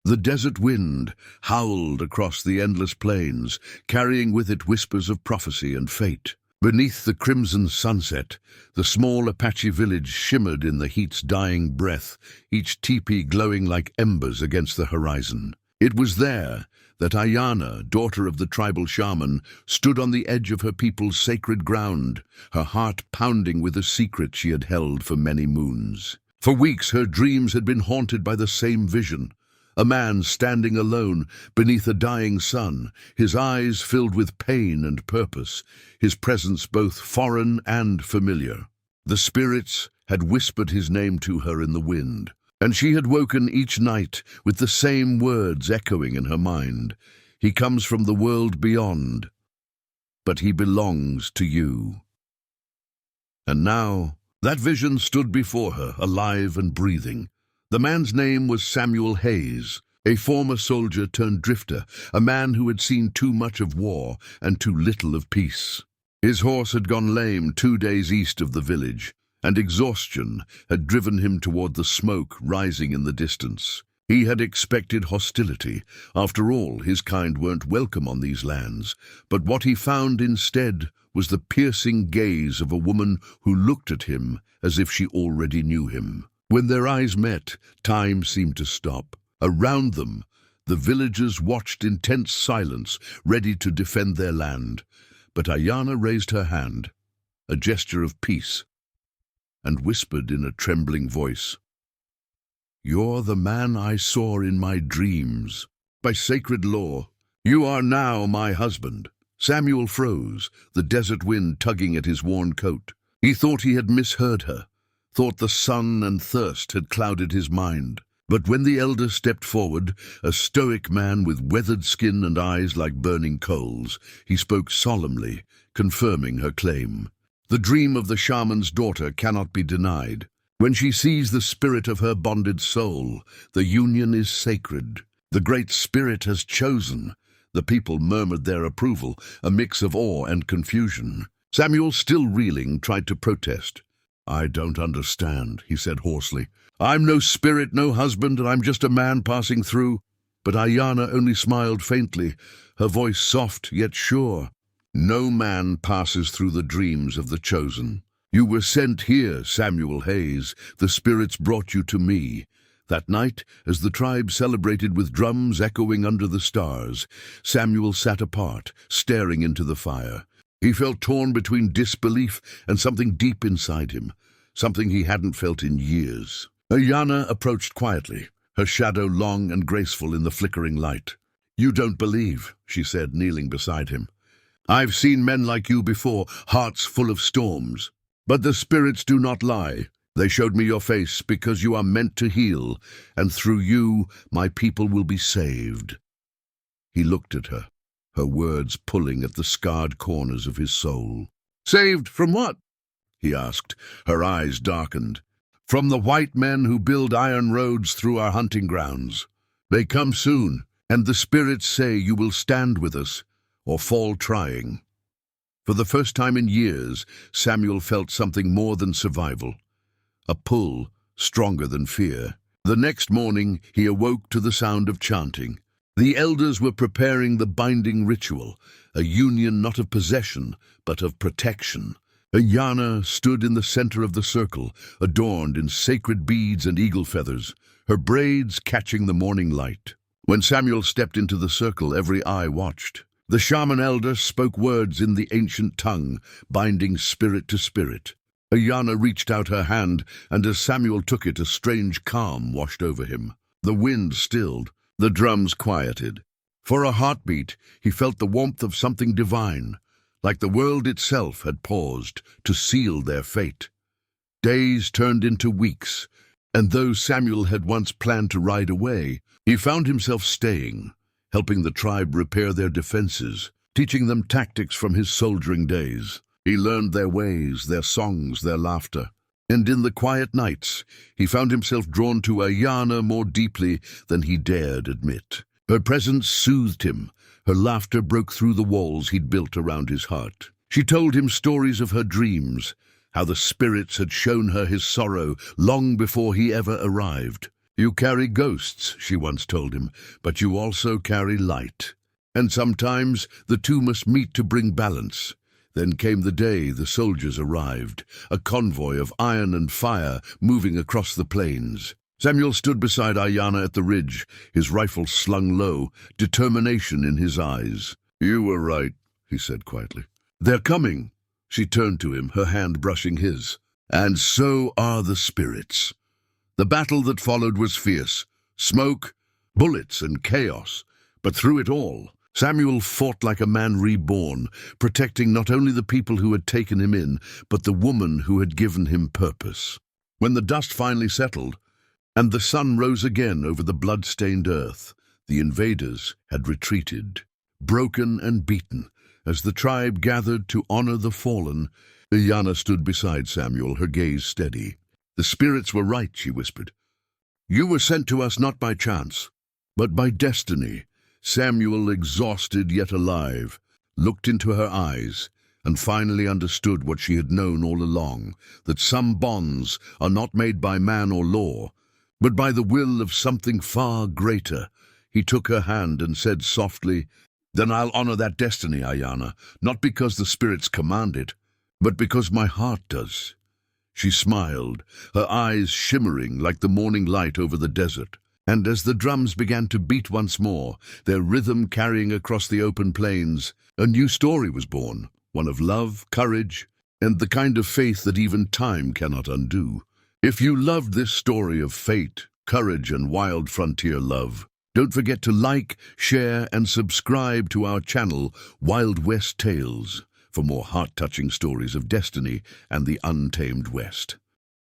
The desert wind howled across the endless plains, carrying with it whispers of prophecy and fate. Beneath the crimson sunset, the small Apache village shimmered in the heat's dying breath, each teepee glowing like embers against the horizon. It was there that Ayana, daughter of the tribal shaman, stood on the edge of her people's sacred ground, her heart pounding with a secret she had held for many moons. For weeks her dreams had been haunted by the same vision. A man standing alone beneath a dying sun, his eyes filled with pain and purpose, his presence both foreign and familiar. The spirits had whispered his name to her in the wind, and she had woken each night with the same words echoing in her mind. He comes from the world beyond, but he belongs to you. And now that vision stood before her, alive and breathing. The man's name was Samuel Hayes, a former soldier turned drifter, a man who had seen too much of war and too little of peace. His horse had gone lame 2 days east of the village, and exhaustion had driven him toward the smoke rising in the distance. He had expected hostility. After all, his kind weren't welcome on these lands, but what he found instead was the piercing gaze of a woman who looked at him as if she already knew him. When their eyes met, time seemed to stop. Around them, the villagers watched in tense silence, ready to defend their land. But Ayana raised her hand, a gesture of peace, and whispered in a trembling voice, "You're the man I saw in my dreams. By sacred law, you are now my husband." Samuel froze, the desert wind tugging at his worn coat. He thought he had misheard her, thought the sun and thirst had clouded his mind. But when the elder stepped forward, a stoic man with weathered skin and eyes like burning coals, he spoke solemnly, confirming her claim. The dream of the shaman's daughter cannot be denied. When she sees the spirit of her bonded soul, the union is sacred. The Great Spirit has chosen. The people murmured their approval, a mix of awe and confusion. Samuel, still reeling, tried to protest. "I don't understand," he said hoarsely. "I'm no spirit, no husband, and I'm just a man passing through." But Ayana only smiled faintly, her voice soft yet sure. "No man passes through the dreams of the chosen. You were sent here, Samuel Hayes. The spirits brought you to me." That night, as the tribe celebrated with drums echoing under the stars, Samuel sat apart, staring into the fire. He felt torn between disbelief and something deep inside him, something he hadn't felt in years. Ayana approached quietly, her shadow long and graceful in the flickering light. "You don't believe," she said, kneeling beside him. "I've seen men like you before, hearts full of storms. But the spirits do not lie. They showed me your face because you are meant to heal, and through you my people will be saved." He looked at her, her words pulling at the scarred corners of his soul. "Saved from what?" he asked, her eyes darkened. "From the white men who build iron roads through our hunting grounds. They come soon, and the spirits say you will stand with us, or fall trying." For the first time in years, Samuel felt something more than survival, a pull stronger than fear. The next morning, he awoke to the sound of chanting. The elders were preparing the binding ritual, a union not of possession, but of protection. Ayana stood in the center of the circle, adorned in sacred beads and eagle feathers, her braids catching the morning light. When Samuel stepped into the circle, every eye watched. The shaman elder spoke words in the ancient tongue, binding spirit to spirit. Ayana reached out her hand, and as Samuel took it, a strange calm washed over him. The wind stilled, the drums quieted. For a heartbeat, he felt the warmth of something divine, like the world itself had paused to seal their fate. Days turned into weeks, and though Samuel had once planned to ride away, he found himself staying, helping the tribe repair their defenses, teaching them tactics from his soldiering days. He learned their ways, their songs, their laughter. And in the quiet nights, he found himself drawn to Ayana more deeply than he dared admit. Her presence soothed him. Her laughter broke through the walls he'd built around his heart. She told him stories of her dreams, how the spirits had shown her his sorrow long before he ever arrived. "You carry ghosts," she once told him, "but you also carry light. And sometimes the two must meet to bring balance." Then came the day the soldiers arrived, a convoy of iron and fire moving across the plains. Samuel stood beside Ayanna at the ridge, his rifle slung low, determination in his eyes. "You were right," he said quietly. "They're coming." She turned to him, her hand brushing his. "And so are the spirits." The battle that followed was fierce. Smoke, bullets, and chaos. But through it all, Samuel fought like a man reborn, protecting not only the people who had taken him in, but the woman who had given him purpose. When the dust finally settled, and the sun rose again over the blood-stained earth, the invaders had retreated, broken and beaten. As the tribe gathered to honor the fallen, Ayanna stood beside Samuel, her gaze steady. "The spirits were right," she whispered. "You were sent to us not by chance, but by destiny." Samuel, exhausted yet alive, looked into her eyes and finally understood what she had known all along, that some bonds are not made by man or law, but by the will of something far greater. He took her hand and said softly, "Then I'll honor that destiny, Ayanna, not because the spirits command it, but because my heart does." She smiled, her eyes shimmering like the morning light over the desert. And as the drums began to beat once more, their rhythm carrying across the open plains, a new story was born, one of love, courage, and the kind of faith that even time cannot undo. If you loved this story of fate, courage, and wild frontier love, don't forget to like, share, and subscribe to our channel, Wild West Tales, for more heart-touching stories of destiny and the untamed West.